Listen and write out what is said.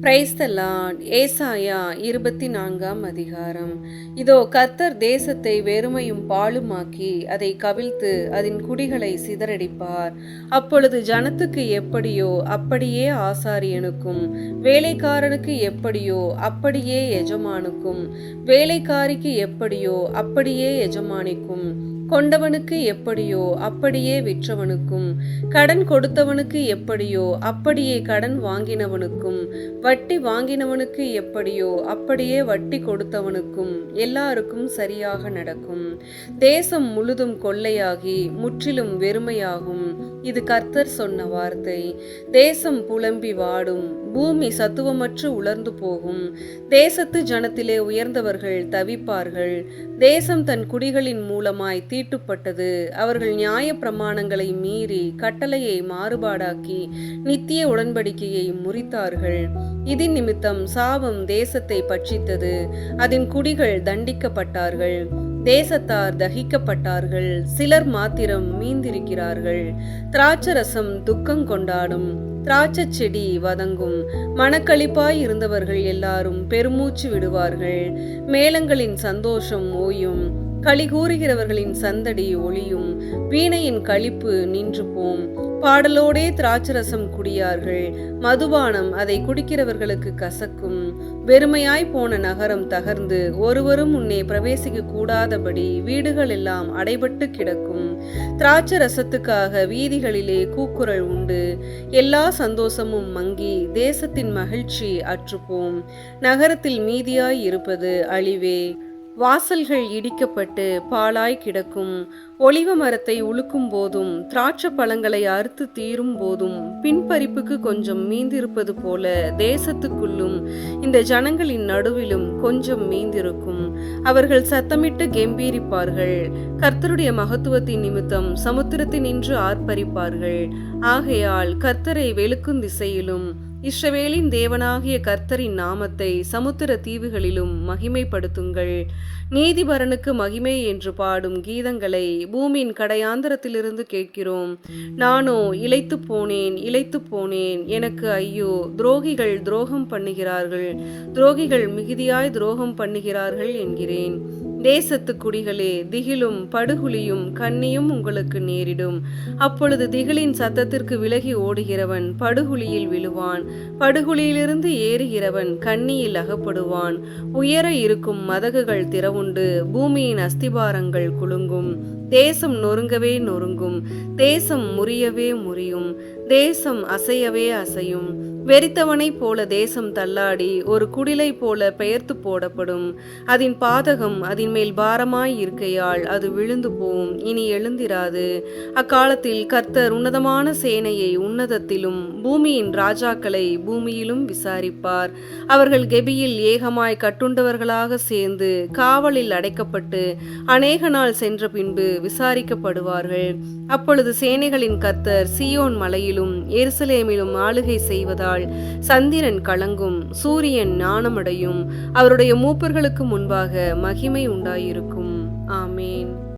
Praise the Lord. ஏசாயா 24ஆம் அதிகாரம். இதோ கர்த்தர் தேசத்தை வெறுமையும் பாழுமாக்கி அதை கவிழ்த்து அதன் குடிகளை சிதறடிப்பார். அப்பொழுது ஜனத்துக்கு எப்படியோ அப்படியே ஆசாரியனுக்கும், வேலைக்காரனுக்கு எப்படியோ அப்படியே எஜமானுக்கும், வேலைக்காரிக்கு எப்படியோ அப்படியே எஜமானிக்கும், கொண்டவனுக்கு எப்படியோ அப்படியே விற்றவனுக்கும், கடன் கொடுத்தவனுக்கு எப்படியோ அப்படியே கடன் வாங்கினவனுக்கும், வட்டி வாங்கினவனுக்கு எப்படியோ அப்படியே வட்டி கொடுத்தவனுக்கும் எல்லாருக்கும் சரியாக நடக்கும். தேசம் முழுதும் கொள்ளையாகி முற்றிலும் வெறுமையாகும். இது கர்த்தர் சொன்ன வார்த்தை. தேசம் புலம்பி வாடும், பூமி சத்துவமற்று உலர்ந்து போகும். தேசத்து ஜனத்திலே உயர்ந்தவர்கள் தவிப்பார்கள். தேசம் தன் குடிகளின் மூலமாய் தீட்டுப்பட்டது. அவர்கள் நியாய பிரமாணங்களை மீறி கட்டளையை மாறுபாடாக்கி நித்திய உடன்படிக்கையை முறித்தார்கள். இதன் நிமித்தம் சாபம் தேசத்தை பட்சித்தது. அதன் குடிகள் தண்டிக்கப்பட்டார்கள். தேசத்தார் தகிக்கப்பட்டார்கள். சிலர் மாத்திரம் மீந்திருக்கிறார்கள். திராட்சரசம் துக்கம் கொண்டாடும், திராட்சை செடி வதங்கும். மனக்களிப்பாய் இருந்தவர்கள் எல்லாரும் பெருமூச்சு விடுவார்கள். மேளங்களின் சந்தோஷம் ஓயும், களி கூறுகிறவர்களின் சந்தடி ஒளியும். வீணையின் களிப்பு நின்று போம். பாடலோடே திராட்சரசம் குடியார்கள். மதுபானம் அதை குடிக்கிறவர்களுக்கு கசக்கும். வெறுமையாய் போன நகரம் தகர்ந்து ஒருவரும் முன்னே பிரவேசிக்க கூடாதபடி வீடுகள் எல்லாம் அடைபட்டு கிடக்கும். திராட்சரசத்துக்காக வீதிகளிலே கூக்குரல் உண்டு. எல்லா சந்தோஷமும் மங்கி தேசத்தின் மகிழ்ச்சி அற்றுப்போம். நகரத்தில் மீதியாய் இருப்பது அழிவே. வாசல்கள் இடிக்கப்பட்டு பாழாய் கிடக்கும். ஒலிவ மரத்தை உழுக்கும் போதும் திராட்சை பழங்களை அறுத்து தீரும் போதும் பின்பறிப்புக்கு கொஞ்சம் மீந்திருப்பது போல தேசத்துக்குள்ளும் இந்த ஜனங்களின் நடுவிலும் கொஞ்சம் மீந்திருக்கும். அவர்கள் சத்தமிட்டு கெம்பீரிப்பார்கள். கர்த்தருடைய மகத்துவத்தின் நிமித்தம் சமுத்திரத்தினின்று ஆர்ப்பரிப்பார்கள். ஆகையால் கர்த்தரை வெளுக்கும் திசையிலும் இஸ்ரவேலின் தேவனாகிய கர்த்தரின் நாமத்தை சமுத்திர தீவுகளிலும் மகிமைப்படுத்துங்கள். நீதிபரனுக்கு மகிமை என்று பாடும் கீதங்களை பூமியின் கடையாந்தரத்திலிருந்து கேட்கிறோம். நானோ இளைத்து போனேன், இளைத்து போனேன், எனக்கு ஐயோ! துரோகிகள் துரோகம் பண்ணுகிறார்கள், துரோகிகள் மிகுதியாய் துரோகம் பண்ணுகிறார்கள் என்கிறேன். தேசத்து குடிகளே, திகிலும் படுகுழியும் கண்ணியும் உங்களுக்கு நேரிடும். அப்பொழுது திகிலின் சத்தத்திற்கு விலகி ஓடுகிறவன் படுகுழியில் விழுவான். படுகுழியிலிருந்து ஏறுகிறவன் கண்ணியில் அகப்படுவான். உயர இருக்கும் மதகுகள் திறவுண்டு பூமியின் அஸ்திபாரங்கள் குலுங்கும். தேசம் நொறுங்கவே நொறுங்கும். தேசம் முறியவே முறியும். தேசம் அசையவே அசையும். வெறித்தவனைப் போல தேசம் தள்ளாடி ஒரு குடிலை போல பெயர்த்து போடப்படும். அதன் பாதகம் அதன் மேல் பாரமாய் இருக்கையால் அது விழுந்து போம், இனி எழுந்திராது. அக்காலத்தில் கர்த்தர் உன்னதமான சேனையை உன்னதத்திலும் பூமியின் ராஜாக்களை பூமியிலும் விசாரிப்பார். அவர்கள் கெபியில் ஏகமாய் கட்டுண்டவர்களாக சேர்ந்து காவலில் அடைக்கப்பட்டு அநேக நாள் சென்ற பின்பு விசாரிக்கப்படுவார்கள். அப்பொழுது சேனைகளின் கர்த்தர் சீயோன் மலையிலும் எருசலேமிலும் ஆளுகை செய்வதால் சந்திரன் கலங்கும், சூரியன் ஞானமடையும். அவருடைய மூப்பர்களுக்கு முன்பாக மகிமை உண்டாயிருக்கும். ஆமேன்.